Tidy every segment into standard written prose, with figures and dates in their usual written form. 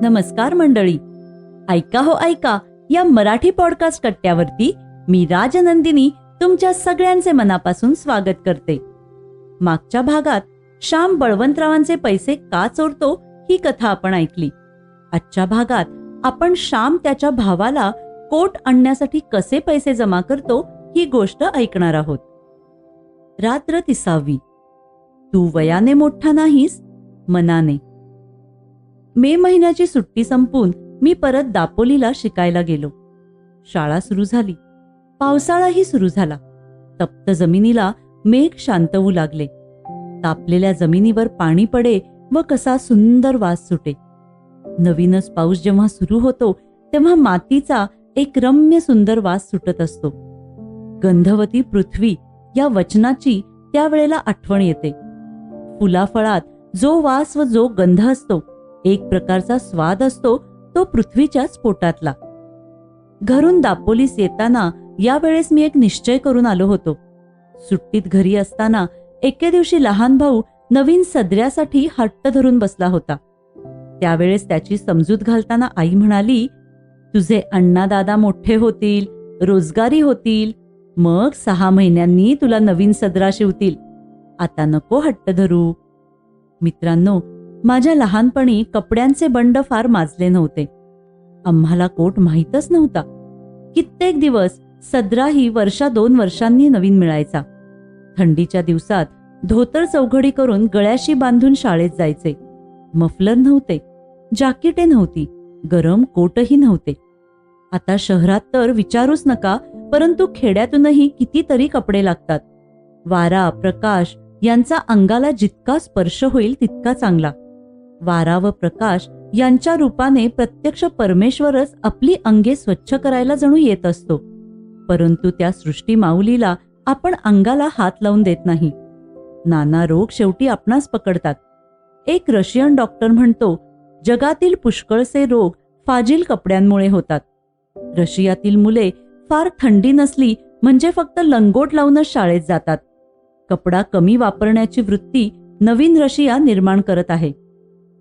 नमस्कार मंडळी, ऐका हो ऐका या मराठी पॉडकास्ट कट्ट्यावरती मी राजनंदिनी तुमच्या सगळ्यांचे मनापासून स्वागत करते. मागच्या भागात श्याम बळवंतरावांचे पैसे का चोरतो ही कथा आपण ऐकली. आजच्या भागात आपण श्याम त्याच्या भावाला कोट आणण्यासाठी कसे पैसे जमा करतो ही गोष्ट ऐकणार आहोत. रात्र 30वी. तू वयाने मोठा नाहीस, मनाने. मे महिन्याची सुट्टी संपून मी परत दापोलीला शिकायला गेलो. शाळा सुरू झाली. पावसाळाही सुरू झाला. तप्त जमिनीला मेघ शांतवू लागले. तापलेल्या जमिनीवर पाणी पडे व कसा सुंदर वास सुटे. नवीनच पाऊस जेव्हा सुरू होतो तेव्हा मातीचा एक रम्य सुंदर वास सुटत असतो. गंधवती पृथ्वी या वचनाची त्यावेळेला आठवण येते. फुलाफळात जो वास व जो गंध असतो, एक प्रकारचा स्वाद असतो, तो पृथ्वीच्याच पोटातला. घरून दापोलीस येताना यावेळेस मी एक निश्चय करून आलो होतो. सुट्टीत घरी असताना एके दिवशी लहान भाऊ नवीन सदऱ्यासाठी हट्ट धरून बसला होता. त्यावेळेस त्याची समजूत घालताना आई म्हणाली, तुझे अण्णा दादा मोठे होतील, रोजगारी होतील, मग 6 महिन्यांनी तुला नवीन सदरा शिवतील. आता नको हट्ट धरू. मित्रांनो, माझ्या लहानपणी कपड्यांचे बंड फार माजले नव्हते. आम्हाला कोट माहीतच नव्हता. कित्येक दिवस सदराही 1-2 वर्षांनी नवीन मिळायचा. थंडीच्या दिवसात धोतर चौघडी करून गळ्याशी बांधून शाळेत जायचे. मफलर नव्हते, जाकीटे नव्हती, गरम कोटही नव्हते. आता शहरात तर विचारूच नका, परंतु खेड्यातूनही कितीतरी कपडे लागतात. वारा, प्रकाश यांचा अंगाला जितका स्पर्श होईल तितका चांगला. वारा व प्रकाश यांच्या रूपाने प्रत्यक्ष परमेश्वरच आपली अंगे स्वच्छ करायला जणू येत असतो. परंतु त्या सृष्टी माऊलीला आपण अंगाला हात लावून देत नाही. नाना रोग शेवटी आपणास पकडतात. एक रशियन डॉक्टर म्हणतो, जगातील पुष्कळसे रोग फाजील कपड्यांमुळे होतात. रशियातील मुले फार थंडी नसली म्हणजे फक्त लंगोट लावूनच शाळेत जातात. कपडा कमी वापरण्याची वृत्ती नवीन रशिया निर्माण करत आहे.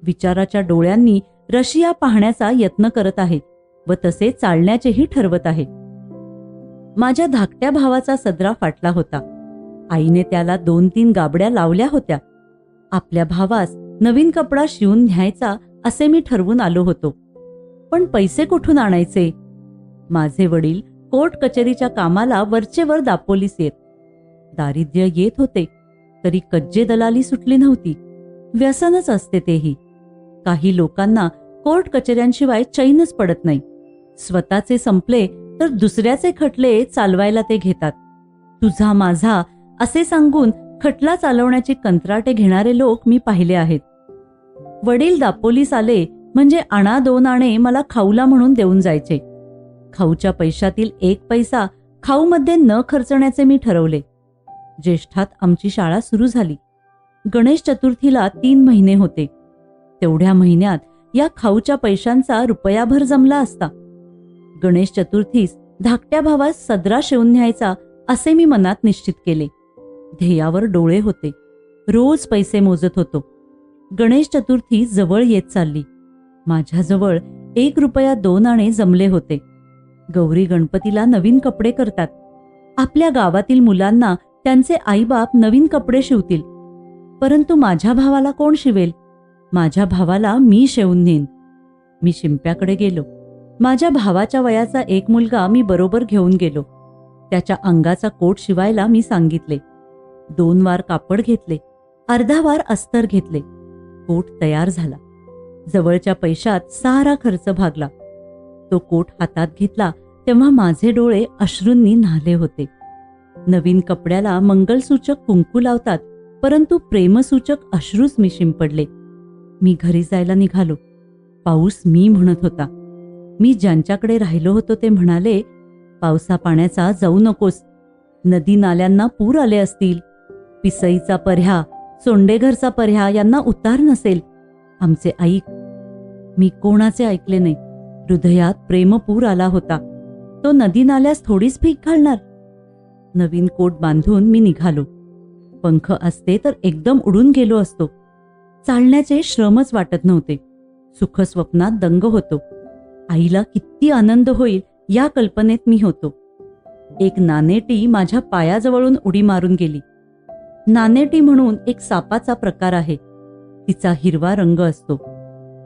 विचाराच्या डोळ्यांनी रशिया पाहण्याचा यत्न करत आहे व तसे चालण्याचेही ठरवत आहे. माझ्या धाकट्या भावाचा सदरा फाटला होता. आईने त्याला 2-3 गाबड्या लावल्या होत्या. आपल्या भावास नवीन कपडा शिवून न्यायचा असे मी ठरवून आलो होतो. पण पैसे कुठून आणायचे? माझे वडील कोर्ट कचेरीच्या कामाला वरचेवर दापोलीस येत. दारिद्र्य येत होते तरी कज्जे दलाली सुटली नव्हती. व्यसनच असते तेही. काही लोकांना कोर्ट कचेऱ्यांशिवाय चैनच पडत नाही. स्वतःचे संपले तर दुसऱ्याचे खटले चालवायला ते घेतात. तुझा माझा असे सांगून खटला चालवण्याची कंत्राटे घेणारे लोक मी पाहिले आहेत. वडील दापोलीस आले म्हणजे आणा 2 आणे मला खाऊला म्हणून देऊन जायचे. खाऊच्या पैशातील 1 पैसा खाऊमध्ये न खर्चण्याचे मी ठरवले. ज्येष्ठात आमची शाळा सुरू झाली. गणेश चतुर्थीला 3 महिने होते. तेवढ्या महिन्यात या खाऊच्या पैशांचा रुपयाभर जमला असता. गणेश चतुर्थीस धाकट्या भावास सदरा शिवून न्यायचा असे मी मनात निश्चित केले. ध्येयावर डोळे होते. रोज पैसे मोजत होतो. गणेश चतुर्थी जवळ येत चालली. माझ्याजवळ 1 रुपया 2 आणे जमले होते. गौरी गणपतीला नवीन कपडे करतात. आपल्या गावातील मुलांना त्यांचे आईबाप नवीन कपडे शिवतील. परंतु माझ्या भावाला कोण शिवेल? माझ्या भावाला मी शिवून नेईन. मी शिंप्याकडे गेलो. माझ्या भावाच्या वयाचा एक मुलगा मी बरोबर घेऊन गेलो. त्याच्या अंगाचा कोट शिवायला मी सांगितले. 2 वार कापड घेतले. अर्धा वार अस्तर घेतले. कोट तयार झाला. जवळच्या पैशात सारा खर्च भागला. तो कोट हातात घेतला तेव्हा माझे डोळे अश्रूंनी न्हाले होते. नवीन कपड्याला मंगलसूचक कुंकू लावतात, परंतु प्रेमसूचक अश्रूच मी शिंपडले. मी घरी जायला निघालो. पाऊस मी म्हणत होता. मी ज्यांच्याकडे राहिलो होतो ते म्हणाले, पावसा पाण्याचा जाऊ नकोस. नदी नाल्यांना पूर आले असतील. पिसईचा पर्ह्या, सोंडेघरचा पर्ह्या यांना उतार नसेल. आमचे ऐक. मी कोणाचे ऐकले नाही. हृदयात प्रेमपूर आला होता. तो नदी नाल्यास थोडीच भीक घालणार. नवीन कोट बांधून मी निघालो. पंख असते तर एकदम उडून गेलो असतो. चालण्याचे श्रमच वाटत नव्हते. सुखस्वप्नात दंग होतो. आईला किती आनंद होईल या कल्पनेत मी होतो. एक नानेटी माझ्या पायाजवळून उडी मारून गेली. नानेटी म्हणून एक सापाचा प्रकार आहे. तिचा हिरवा रंग असतो.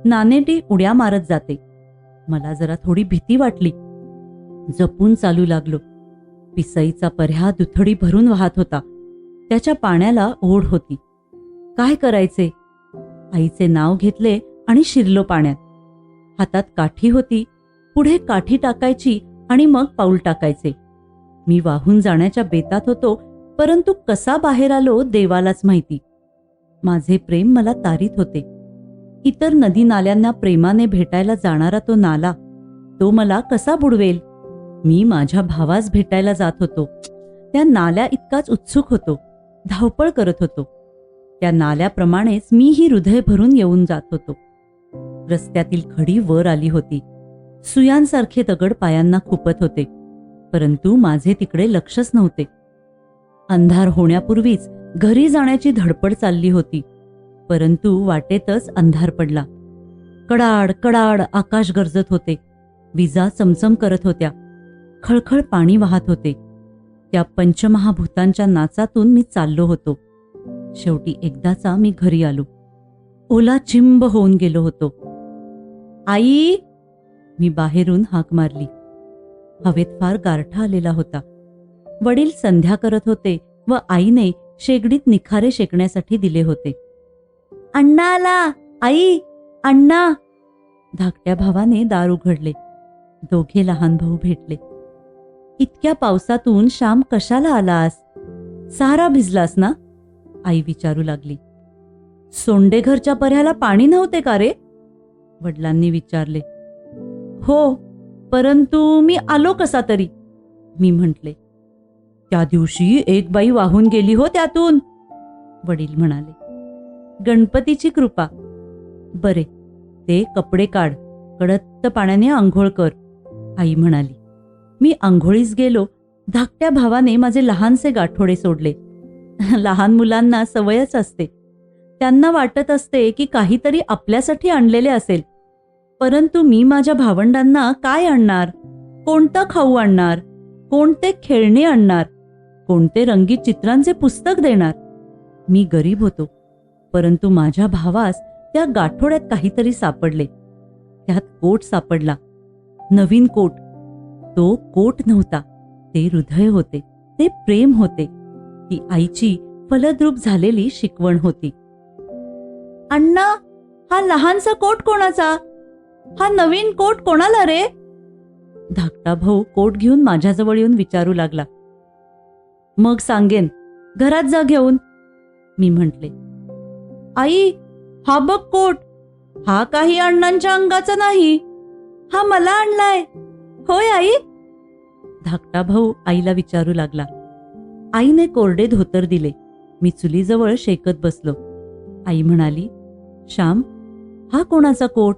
नानेटी उड्या मारत जाते. मला जरा थोडी भीती वाटली. जपून चालू लागलो. पिसईचा पर्ह्या दुथडी भरून वाहत होता. त्याच्या पाण्याला ओढ होती. काय करायचे? आईचे नाव घेतले आणि शिरलो पाण्यात. हातात काठी होती. पुढे काठी टाकायची आणि मग पाऊल टाकायचे. मी वाहून जाण्याच्या बेतात होतो, परंतु कसा बाहेर आलो देवालाच माहिती. माझे प्रेम मला तारीत होते. इतर नदी नाल्यांना प्रेमाने भेटायला जाणारा तो नाला, तो मला कसा बुडवेल? मी माझ्या भावास भेटायला जात होतो. त्या नाल्या इतकाच उत्सुक होतो. धावपळ करत होतो. त्या नाल्याप्रमाणेच मीही हृदय भरून येऊन जात होतो. रस्त्यातील खडी वर आली होती. सुयांसारखे दगड पायांना खुपत होते, परंतु माझे तिकडे लक्षच नव्हते. अंधार होण्यापूर्वीच घरी जाण्याची धडपड चालली होती, परंतु वाटेतच अंधार पडला. कडाड कडाड आकाश गरजत होते. विजा चमचम करत होत्या. खळखळ पाणी वाहत होते. त्या पंचमहाभूतांच्या नाचातून मी चाललो होतो. शेवटी एकदाचा मी घरी आलो. ओला चिंब होऊन गेलो होतो. आई, मी बाहेरून हाक मारली. हवेत फार गारठा आलेला होता. वडील संध्या करत होते व आईने शेगडीत निखारे शेकण्यासाठी दिले होते. अण्णा आला, आई, अण्णा. धाकट्या भावाने दार उघडले. दोघे लहान भाऊ भेटले. इतक्या पावसातून श्याम कशाला आलास? सारा भिजलास ना? आई विचारू लागली. सोंडेघरच्या पर्ह्याला पाणी नव्हते का रे? वडिलांनी विचारले. हो, परंतु मी आलो कसा तरी, मी म्हटले. त्या दिवशी एक बाई वाहून गेली हो त्यातून, वडील म्हणाले. गणपतीची कृपा. बरे, ते कपडे काढ, कडक पाण्याने आंघोळ कर, आई म्हणाली. मी आंघोळीस गेलो. धाकट्या भावाने माझे लहानसे गाठोडे सोडले. लहान मुलांना सवयच असते. त्यांना वाटत असते की काहीतरी आपल्यासाठी आणलेले असेल, परंतु मी माझ्या भावंडांना काय आणणार? कोणता खाऊ आणणार? कोणते खेळणे आणणार? कोणते रंगीत चित्रांचे पुस्तक देणार? मी गरीब होतो, परंतु माझ्या भावास त्या गाठोड्यात काहीतरी सापडले. त्यात कोट सापडला. नवीन कोट. तो कोट नव्हता, ते हृदय होते, ते प्रेम होते. ती आईची फलद्रूप झालेली शिकवण होती. अण्णा, हा लहानसा कोट कोणाचा? हा नवीन कोट कोणाला रे? धाकटा भाऊ कोट घेऊन माझ्याजवळ येऊन विचारू लागला. मग सांगेन, घरात जा घेऊन, मी म्हटले. आई, हा बघ कोट. हा काही अण्णांच्या अंगाचा नाही, हा मला आणलाय. होय आई? धाकटा भाऊ आईला विचारू लागला. आईने कोरडे धोतर दिले. मी चुलीजवळ शेकत बसलो. आई म्हणाली, श्याम, हा कोणाचा कोट?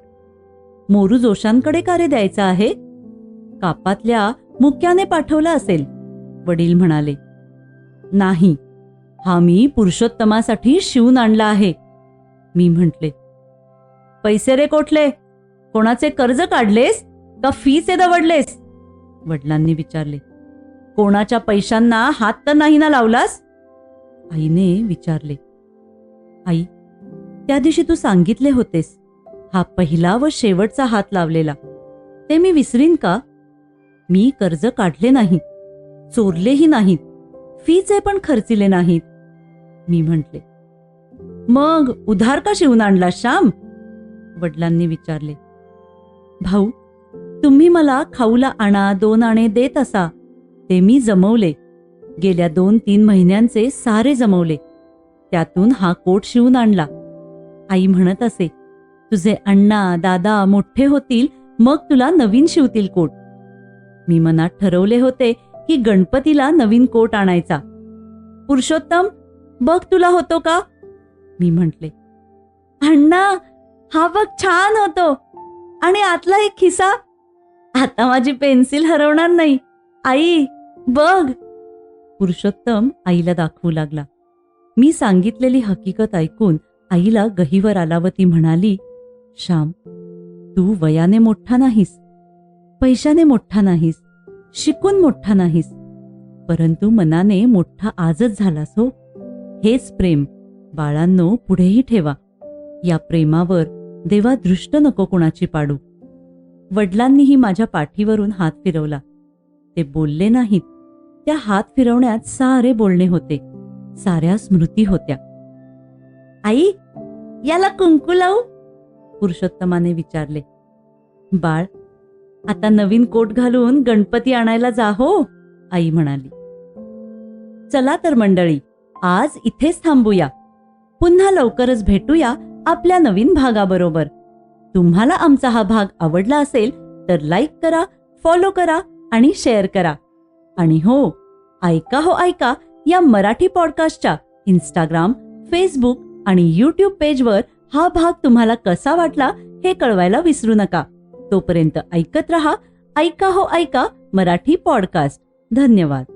मोरू जोशांकडे का रे द्यायचा आहे? कापातल्या मुक्याने पाठवला असेल, वडील म्हणाले. नाही, हा मी पुरुषोत्तमासाठी शिवून आणला आहे, मी म्हटले. पैसे रे कोठले? कोणाचे कर्ज काढलेस का फीचे दवडलेस? वडिलांनी विचारले. कोणाच्या पैशांना हात तर नाही ना लावलास? आईने विचारले. आई, त्या दिवशी तू सांगितले होतेस, हा पहिला व शेवटचा हात लावलेला, ते मी विसरीन का? मी कर्ज काढले नाही, चोरलेही नाहीत, फीचे पण खर्चिले नाहीत, मी म्हटले. मग उधार का शिवून आणला श्याम? वडिलांनी विचारले. भाऊ, तुम्ही मला खाऊला आणा 2 आणे देत असा, ते मी जमवले. गेल्या 2-3 महिन्यांचे सारे जमवले. त्यातून हा कोट शिवून आणला. आई म्हणत असे, तुझे अण्णा दादा मोठे होतील मग तुला नवीन शिवतील कोट. मी मनात ठरवले होते की गणपतीला नवीन कोट आणायचा. पुरुषोत्तम, बघ तुला होतो का? मी म्हटले. अण्णा, हा बघ छान होतो, आणि आतला एक खिसा. आता माझी पेन्सिल हरवणार नाही. आई बघ. पुरुषोत्तम आईला दाखवू लागला. मी सांगितलेली हकीकत ऐकून आईला गहिवर आला व ती म्हणाली, श्याम, तू वयाने मोठा नाहीस, पैशाने मोठा नाहीस, शिकून मोठा नाहीस, परंतु मनाने मोठा आजच झालास हो. हेच प्रेम बाळांनो पुढेही ठेवा. या प्रेमावर देवा दृष्ट नको कुणाची पाडू. वडिलांनीही माझ्या पाठीवरून हात फिरवला. ते बोलले नाहीत. त्या हात फिरवण्यात सारे बोलणे होते, साऱ्या स्मृती होत्या. आई, याला कुंकू लावू? पुरुषोत्तमाने विचारले. बाळ, आता नवीन कोट घालून गणपती आणायला जा हो, आई म्हणाली. चला तर मंडळी, आज इथेच थांबूया. पुन्हा लवकरच भेटूया आपल्या नवीन भागाबरोबर. तुम्हाला आमचा हा भाग आवडला असेल तर लाईक करा, फॉलो करा आणि शेअर करा. आणि हो, ऐका हो ऐका या मराठी पॉडकास्टच्या इंस्टाग्राम, फेसबुक आणि यूट्यूब पेजवर हा भाग तुम्हाला कसा वाटला हे कळवायला विसरू नका. तोपर्यंत ऐकत रहा ऐका हो ऐका मराठी पॉडकास्ट. धन्यवाद.